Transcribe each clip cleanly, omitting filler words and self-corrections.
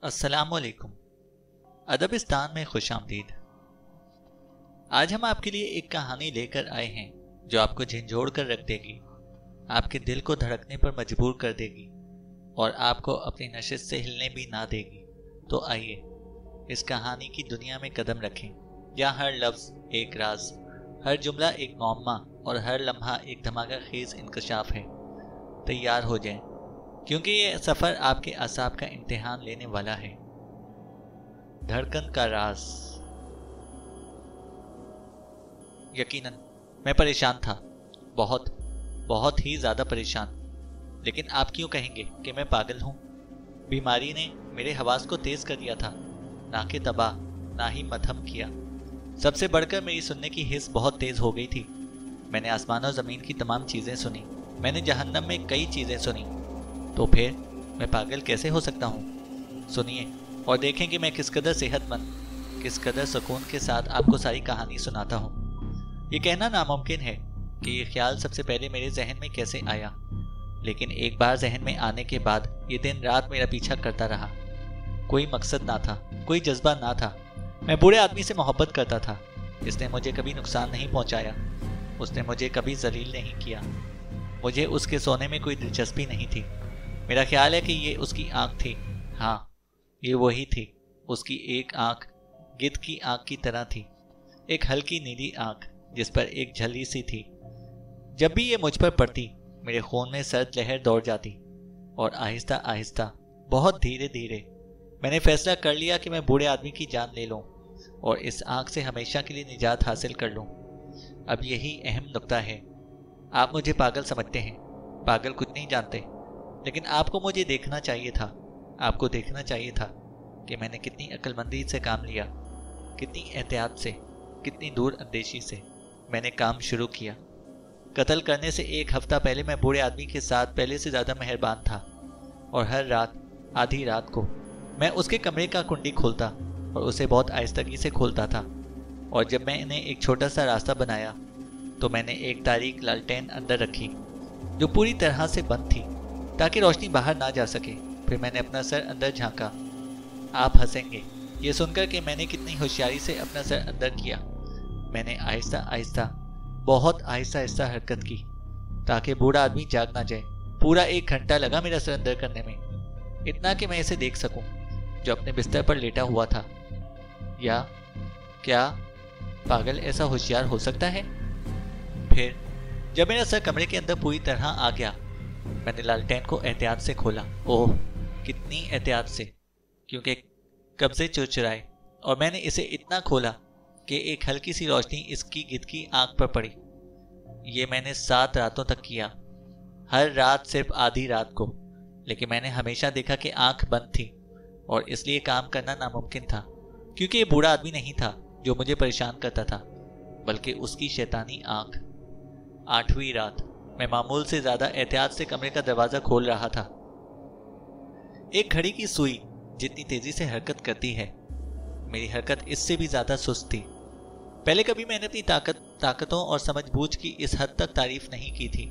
अस्सलाम वालेकुम। अदबिस्तान में खुश आमदीद। आज हम आपके लिए एक कहानी लेकर आए हैं जो आपको झंझोड़ कर रख देगी, आपके दिल को धड़कने पर मजबूर कर देगी और आपको अपनी नशिश से हिलने भी ना देगी। तो आइए इस कहानी की दुनिया में कदम रखें, जहाँ हर लफ्ज़ एक राज, हर जुमला एक मौम्मा और हर लम्हा एक धमाका खेज इंकशाफ है। तैयार हो जाएं, क्योंकि ये सफ़र आपके असाब का इम्तिहान लेने वाला है। धड़कन का राज। यकीनन मैं परेशान था, बहुत ही ज़्यादा परेशान। लेकिन आप क्यों कहेंगे कि मैं पागल हूँ? बीमारी ने मेरे हवास को तेज़ कर दिया था, ना कि तबाह, ना ही मध्यम किया। सबसे बढ़कर मेरी सुनने की हिस्स बहुत तेज़ हो गई थी। मैंने आसमान और ज़मीन की तमाम चीज़ें सुनी, मैंने जहन्नम में कई चीज़ें सुनी। तो फिर मैं पागल कैसे हो सकता हूँ? सुनिए और देखें कि मैं किस कदर सेहतमंद, किस कदर सुकून के साथ आपको सारी कहानी सुनाता हूँ। ये कहना नामुमकिन है कि ये ख्याल सबसे पहले मेरे जहन में कैसे आया, लेकिन एक बार जहन में आने के बाद ये दिन रात मेरा पीछा करता रहा। कोई मकसद ना था, कोई जज्बा ना था। मैं बूढ़े आदमी से मोहब्बत करता था। इसने मुझे कभी नुकसान नहीं पहुँचाया, उसने मुझे कभी जलील नहीं किया। मुझे उसके सोने में कोई दिलचस्पी नहीं थी। मेरा ख्याल है कि ये उसकी आंख थी। हाँ, ये वही थी। उसकी एक आंख गिद्ध की आंख की तरह थी, एक हल्की नीली आंख जिस पर एक झल्ली सी थी। जब भी ये मुझ पर पड़ती, मेरे खून में सर्द लहर दौड़ जाती और आहिस्ता आहिस्ता, बहुत धीरे धीरे मैंने फैसला कर लिया कि मैं बूढ़े आदमी की जान ले लूं और इस आंख से हमेशा के लिए निजात हासिल कर लूं। अब यही अहम नुक्ता है। आप मुझे पागल समझते हैं, पागल कुछ नहीं जानते, लेकिन आपको मुझे देखना चाहिए था। आपको देखना चाहिए था कि मैंने कितनी अक्लमंदी से काम लिया, कितनी एहतियात से, कितनी दूर अंदेशी से मैंने काम शुरू किया। कत्ल करने से एक हफ्ता पहले मैं बूढ़े आदमी के साथ पहले से ज़्यादा मेहरबान था और हर रात आधी रात को मैं उसके कमरे का कुंडी खोलता और उसे बहुत आहिस्तगी से खोलता था। और जब मैंने एक छोटा सा रास्ता बनाया तो मैंने एक तारीक लालटेन अंदर रखी जो पूरी तरह से बंद थी ताकि रोशनी बाहर ना जा सके। फिर मैंने अपना सर अंदर झांका। आप हंसेंगे ये सुनकर कि मैंने कितनी होशियारी से अपना सर अंदर किया। मैंने आहिस्ता आहिस्ता, बहुत आहिस्ता आहिस्ता हरकत की ताकि बूढ़ा आदमी जाग ना जाए। पूरा 1 घंटा लगा मेरा सर अंदर करने में, इतना कि मैं इसे देख सकूं जो अपने बिस्तर पर लेटा हुआ था। या क्या पागल ऐसा होशियार हो सकता है? फिर जब मेरा सर कमरे के अंदर पूरी तरह आ गया, मैंने लालटेन को एहतियात से खोला। ओह, कितनी एहतियात से, क्योंकि कब्जे चुरचुराए। और मैंने इसे इतना खोला कि एक हल्की सी रोशनी इसकी गिद्ध की आंख पर पड़ी। ये मैंने 7 रातों तक किया, हर रात सिर्फ आधी रात को। लेकिन मैंने हमेशा देखा कि आंख बंद थी और इसलिए काम करना नामुमकिन था, क्योंकि ये बूढ़ा आदमी नहीं था जो मुझे परेशान करता था, बल्कि उसकी शैतानी आंख। 8वीं रात मैं मामूल से ज्यादा एहतियात से कमरे का दरवाजा खोल रहा था। एक घड़ी की सुई जितनी तेजी से हरकत करती है, मेरी हरकत इससे भी ज्यादा सुस्त थी। पहले कभी मैंने अपनी ताकतों और समझबूझ की इस हद तक तारीफ नहीं की थी।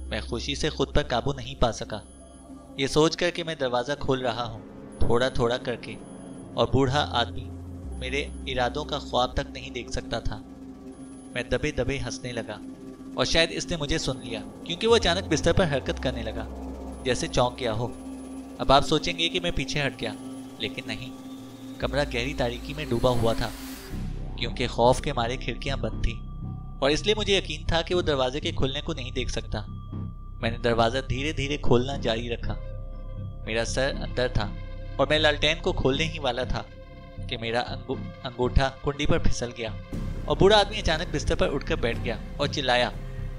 मैं खुशी से खुद पर काबू नहीं पा सका, ये सोच कर कि मैं दरवाजा खोल रहा हूँ थोड़ा थोड़ा करके, और बूढ़ा आदमी मेरे इरादों का ख्वाब तक नहीं देख सकता था। मैं दबे दबे हंसने लगा और शायद इसने मुझे सुन लिया, क्योंकि वो अचानक बिस्तर पर हरकत करने लगा जैसे चौंक गया हो। अब आप सोचेंगे कि मैं पीछे हट गया, लेकिन नहीं। कमरा गहरी तारीकी में डूबा हुआ था, क्योंकि खौफ के मारे खिड़कियां बंद थी और इसलिए मुझे यकीन था कि वो दरवाजे के खुलने को नहीं देख सकता। मैंने दरवाज़ा धीरे धीरे खोलना जारी रखा। मेरा सर अंदर था और मैं लालटेन को खोलने ही वाला था कि मेरा अंगूठा कुंडी पर फिसल गया और बूढ़ा आदमी अचानक बिस्तर पर उठकर बैठ गया और चिल्लाया,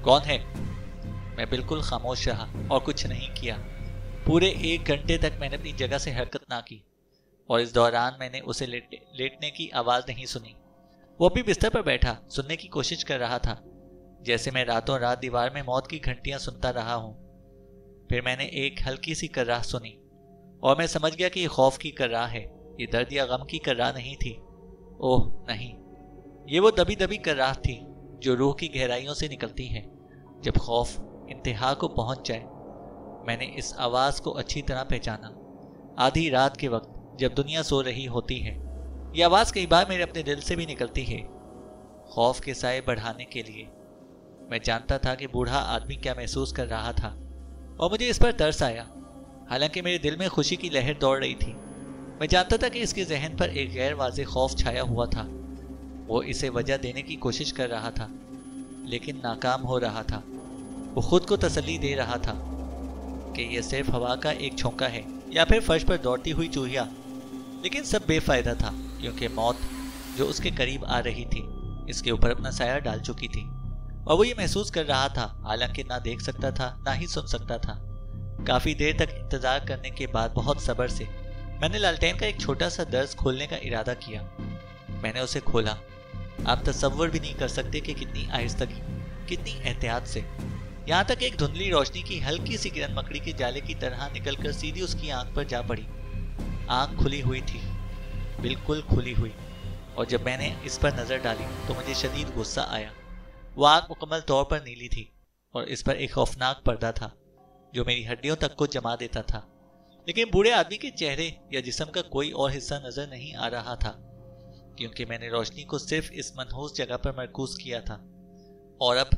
कौन है? मैं बिल्कुल खामोश रहा और कुछ नहीं किया। पूरे 1 घंटे तक मैंने अपनी जगह से हरकत ना की और इस दौरान मैंने उसे लेटने की आवाज़ नहीं सुनी। वो भी बिस्तर पर बैठा सुनने की कोशिश कर रहा था, जैसे मैं रातों रात दीवार में मौत की घंटियां सुनता रहा हूँ। फिर मैंने एक हल्की सी कर्राह सुनी और मैं समझ गया कि ये खौफ की कर्राह है, ये दर्द या गम की कर्राह नहीं थी। ओह नहीं, ये वो दबी दबी कर्राह थी जो रूह की गहराइयों से निकलती है जब खौफ इंतहा को पहुंच जाए। मैंने इस आवाज़ को अच्छी तरह पहचाना। आधी रात के वक्त जब दुनिया सो रही होती है। ये आवाज़ कई बार मेरे अपने दिल से भी निकलती है, खौफ के साए बढ़ाने के लिए। मैं जानता था कि बूढ़ा आदमी क्या महसूस कर रहा था और मुझे इस पर तरस आया। हालांकि मेरे दिल में खुशी की लहर दौड़ रही थी। मैं जानता था कि इसके जहन पर एक गैर वाज़ेह खौफ छाया हुआ था। वो इसे वजह देने की कोशिश कर रहा था, लेकिन नाकाम हो रहा था। वो खुद को तसल्ली दे रहा था कि यह सिर्फ हवा का एक झोंका है या फिर फर्श पर दौड़ती हुई चूहिया। लेकिन सब बेफायदा था, क्योंकि मौत जो उसके करीब आ रही थी इसके ऊपर अपना साया डाल चुकी थी और वो ये महसूस कर रहा था, हालांकि ना देख सकता था ना ही सुन सकता था। काफ़ी देर तक इंतज़ार करने के बाद बहुत सब्र से मैंने लालटेन का एक छोटा सा दर्ज खोलने का इरादा किया। मैंने उसे खोला। आप तसव्वुर भी नहीं कर सकते कि कितनी आहिस्तगी, कितनी एहतियात से। यहाँ तक एक धुंधली रोशनी की हल्की सी किरण मकड़ी के जाले की तरह निकलकर सीधी उसकी आंख पर जा पड़ी। आंख खुली हुई थी, बिल्कुल खुली हुई, और जब मैंने इस पर नज़र डाली तो मुझे शदीद गुस्सा आया। वो आंख मुकम्मल तौर पर नीली थी और इस पर एक खौफनाक पर्दा था जो मेरी हड्डियों तक को जमा देता था। लेकिन बूढ़े आदमी के चेहरे या जिस्म का कोई और हिस्सा नजर नहीं आ रहा था, क्योंकि मैंने रोशनी को सिर्फ इस मनहूस जगह पर मरकूज किया था। और अब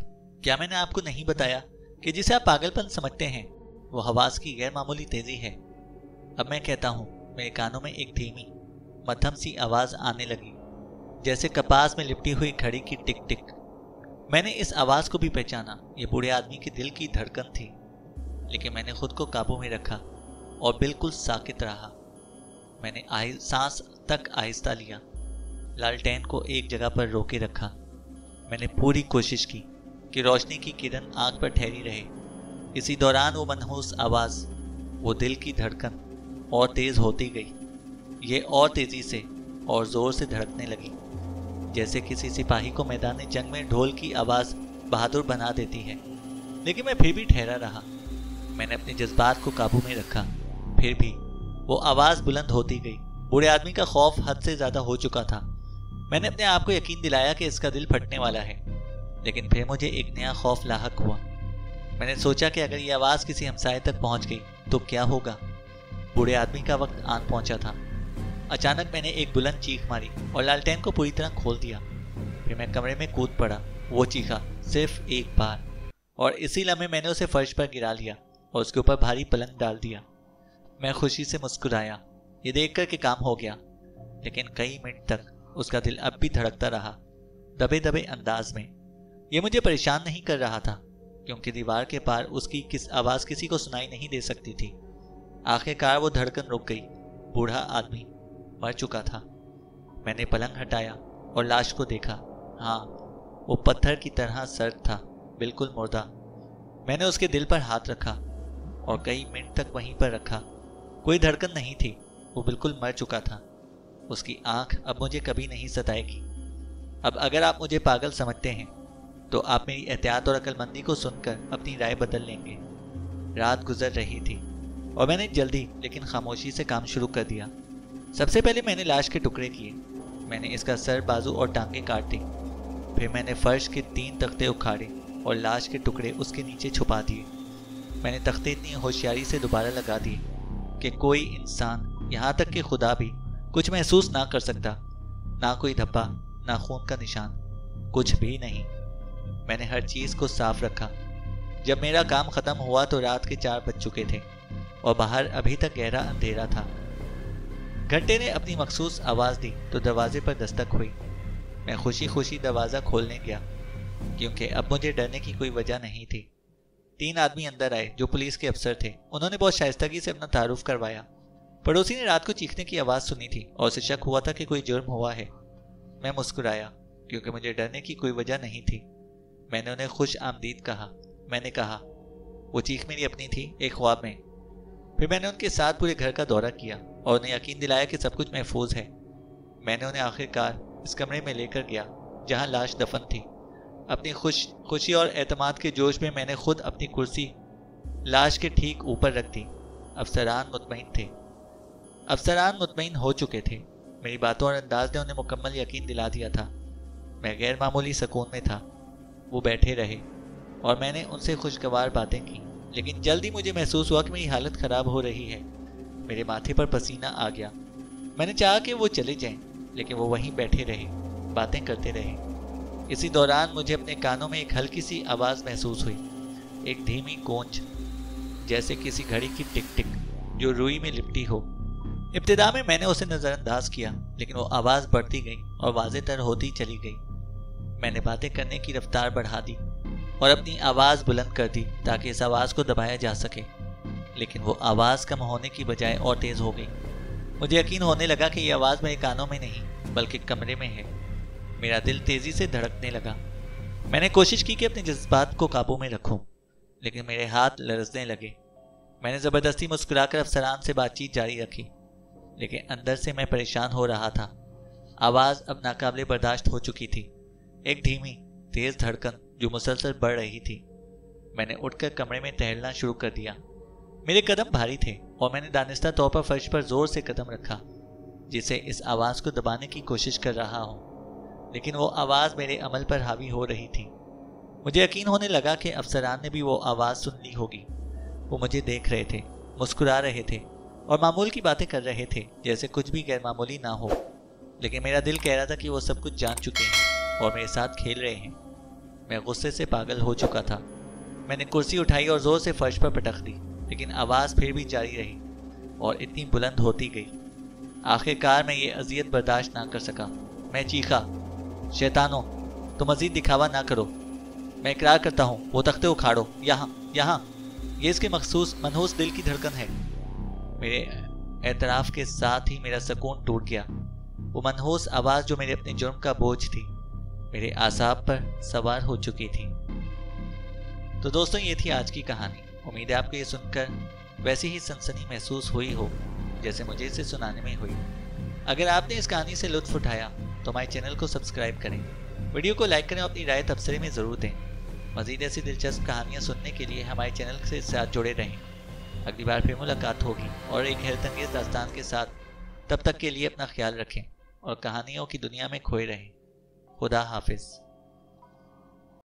क्या मैंने आपको नहीं बताया कि जिसे आप पागलपन समझते हैं वो हवास की गैर मामूली तेजी है। अब मैं कहता हूँ, मेरे कानों में एक धीमी मध्यम सी आवाज आने लगी, जैसे कपास में लिपटी हुई घड़ी की टिक टिक। मैंने इस आवाज को भी पहचाना। ये बूढ़े आदमी के दिल की धड़कन थी। लेकिन मैंने खुद को काबू में रखा और बिल्कुल साकित रहा। मैंने सांस तक आहिस्ता लिया, लालटेन को एक जगह पर रोके रखा। मैंने पूरी कोशिश की कि रोशनी की किरण आंख पर ठहरी रहे। इसी दौरान वो मनहूस आवाज़, वो दिल की धड़कन और तेज़ होती गई। ये और तेज़ी से और ज़ोर से धड़कने लगी, जैसे किसी सिपाही को मैदान जंग में ढोल की आवाज़ बहादुर बना देती है। लेकिन मैं फिर भी ठहरा रहा। मैंने अपने जज्बात को काबू में रखा। फिर भी वो आवाज़ बुलंद होती गई। बूढ़े आदमी का खौफ हद से ज़्यादा हो चुका था। मैंने अपने आप को यकीन दिलाया कि इसका दिल फटने वाला है। लेकिन फिर मुझे एक नया खौफ लाहक हुआ। मैंने सोचा कि अगर ये आवाज़ किसी हमसाये तक पहुंच गई तो क्या होगा। बूढ़े आदमी का वक्त आन पहुंचा था। अचानक मैंने एक बुलंद चीख मारी और लालटेन को पूरी तरह खोल दिया। फिर मैं कमरे में कूद पड़ा। वो चीखा सिर्फ एक बार, और इसी लम्हे मैंने उसे फर्श पर गिरा लिया और उसके ऊपर भारी पलंग डाल दिया। मैं खुशी से मुस्कुराया, ये देखकर कि काम हो गया। लेकिन कई मिनट तक उसका दिल अब भी धड़कता रहा, दबे दबे अंदाज में। ये मुझे परेशान नहीं कर रहा था, क्योंकि दीवार के पार उसकी आवाज़ किसी को सुनाई नहीं दे सकती थी। आखिरकार वो धड़कन रुक गई। बूढ़ा आदमी मर चुका था। मैंने पलंग हटाया और लाश को देखा। हाँ, वो पत्थर की तरह सर्द था, बिल्कुल मुर्दा। मैंने उसके दिल पर हाथ रखा और कई मिनट तक वहीं पर रखा। कोई धड़कन नहीं थी, वो बिल्कुल मर चुका था। उसकी आंख अब मुझे कभी नहीं सताएगी। अब अगर आप मुझे पागल समझते हैं तो आप मेरी एहतियात और अक्लमंदी को सुनकर अपनी राय बदल लेंगे। रात गुजर रही थी और मैंने जल्दी लेकिन खामोशी से काम शुरू कर दिया। सबसे पहले मैंने लाश के टुकड़े किए। मैंने इसका सर, बाजू और टांगें काट दी। फिर मैंने फर्श के 3 तख्ते उखाड़े और लाश के टुकड़े उसके नीचे छुपा दिए। मैंने तख्ते इतनी होशियारी से दोबारा लगा दिए कि कोई इंसान, यहाँ तक कि खुदा भी, कुछ महसूस ना कर सकता। ना कोई धब्बा, ना खून का निशान, कुछ भी नहीं। मैंने हर चीज़ को साफ रखा। जब मेरा काम ख़त्म हुआ तो रात के 4 बज चुके थे और बाहर अभी तक गहरा अंधेरा था। घंटे ने अपनी मखसूस आवाज़ दी तो दरवाजे पर दस्तक हुई। मैं खुशी खुशी दरवाज़ा खोलने गया, क्योंकि अब मुझे डरने की कोई वजह नहीं थी। 3 आदमी अंदर आए जो पुलिस के अफसर थे। उन्होंने बहुत शाइस्तगी से अपना तारुफ करवाया। पड़ोसी ने रात को चीखने की आवाज़ सुनी थी और उसे शक हुआ था कि कोई जुर्म हुआ है। मैं मुस्कुराया, क्योंकि मुझे डरने की कोई वजह नहीं थी। मैंने उन्हें खुश आमदीद कहा। मैंने कहा, वो चीख मेरी अपनी थी, एक ख्वाब में। फिर मैंने उनके साथ पूरे घर का दौरा किया और उन्हें यकीन दिलाया कि सब कुछ महफूज है। मैंने उन्हें आखिरकार इस कमरे में लेकर गया जहां लाश दफन थी। अपनी खुशी और एतमाद के जोश में मैंने खुद अपनी कुर्सी लाश के ठीक ऊपर रख दी। अफसरान मुतमईन थे। अफसरान मुतमईन हो चुके थे। मेरी बातों और अंदाज ने उन्हें मुकम्मल यकीन दिला दिया था। मैं गैर मामूली सुकून में था। वो बैठे रहे और मैंने उनसे खुशगवार बातें की। लेकिन जल्द ही मुझे महसूस हुआ कि मेरी हालत ख़राब हो रही है। मेरे माथे पर पसीना आ गया। میں نے چاہا کہ وہ چلے جائیں، لیکن وہ وہیں بیٹھے رہے، باتیں کرتے رہے۔ اسی دوران مجھے اپنے کانوں میں ایک ہلکی سی آواز محسوس ہوئی، ایک دھیمی گونج، جیسے کسی گھڑی کی ٹک ٹک جو روئی میں لپٹی ہو۔ ابتدا میں نے اسے نظر انداز کیا، لیکن وہ آواز بڑھتی گئی اور واضح تر ہوتی چلی گئی۔ میں نے باتیں کرنے کی رفتار بڑھا دی اور اپنی آواز بلند کر دی تاکہ اس آواز کو دبایا جا سکے، لیکن وہ آواز کم ہونے کی بجائے اور تیز ہو گئی۔ مجھے یقین ہونے لگا کہ یہ آواز میرے کانوں میں نہیں بلکہ کمرے میں ہے۔ میرا دل تیزی سے دھڑکنے لگا۔ میں نے کوشش کی کہ اپنے جذبات کو قابو میں رکھوں، لیکن میرے ہاتھ لرزنے لگے۔ میں نے زبردستی مسکرا کر افسران سے بات چیت جاری رکھی، لیکن اندر سے میں پریشان ہو رہا تھا۔ آواز اب ناقابل برداشت ہو چکی تھی، ایک دھیمی تیز دھڑکن جو مسلسل بڑھ رہی تھی۔ میں نے اٹھ کر کمرے میں ٹہلنا شروع کر دیا۔ میرے قدم بھاری تھے اور میں نے دانستہ طور پر فرش پر زور سے قدم رکھا، جسے اس آواز کو دبانے کی کوشش کر رہا ہوں، لیکن وہ آواز میرے عمل پر حاوی ہو رہی تھی۔ مجھے یقین ہونے لگا کہ افسران نے بھی وہ آواز سن لی ہوگی۔ وہ مجھے دیکھ رہے تھے، مسکرا رہے تھے اور معمول کی باتیں کر رہے تھے جیسے کچھ بھی غیر معمولی نہ ہو، لیکن میرا دل کہہ رہا تھا کہ وہ سب کچھ جان چکے ہیں اور میرے ساتھ کھیل رہے ہیں۔ میں غصے سے پاگل ہو چکا تھا۔ میں نے کرسی اٹھائی اور زور سے فرش پر پٹک دی، لیکن آواز پھر بھی جاری رہی اور اتنی بلند ہوتی گئی۔ آخر کار میں یہ اذیت برداشت نہ کر سکا۔ میں چیخا، شیطانوں، تم مزید دکھاوا نہ کرو، میں اقرار کرتا ہوں، وہ تختے اکھاڑو، یہاں، یہ اس کے مخصوص منحوس دل کی دھڑکن ہے۔ میرے اعتراف کے ساتھ ہی میرا سکون ٹوٹ گیا۔ وہ منحوس آواز جو میرے اپنے جرم کا بوجھ تھی، میرے اعصاب پر سوار ہو چکی تھی۔ تو دوستوں، یہ تھی آج کی کہانی۔ امید ہے آپ کو یہ سن کر ویسی ہی سنسنی محسوس ہوئی ہو جیسے مجھے اسے سنانے میں ہوئی۔ اگر آپ نے اس کہانی سے لطف اٹھایا تو ہمارے چینل کو سبسکرائب کریں، ویڈیو کو لائک کریں اور اپنی رائے تبصرے میں ضرور دیں۔ مزید ایسی دلچسپ کہانیاں سننے کے لیے ہمارے چینل سے ساتھ جڑے رہیں۔ اگلی بار پھر ملاقات ہوگی اور ایک حیرت انگیز داستان کے ساتھ۔ تب تک کے لیے اپنا خیال رکھیں اور کہانیوں کی دنیا میں کھوئے رہیں۔ خدا حافظ۔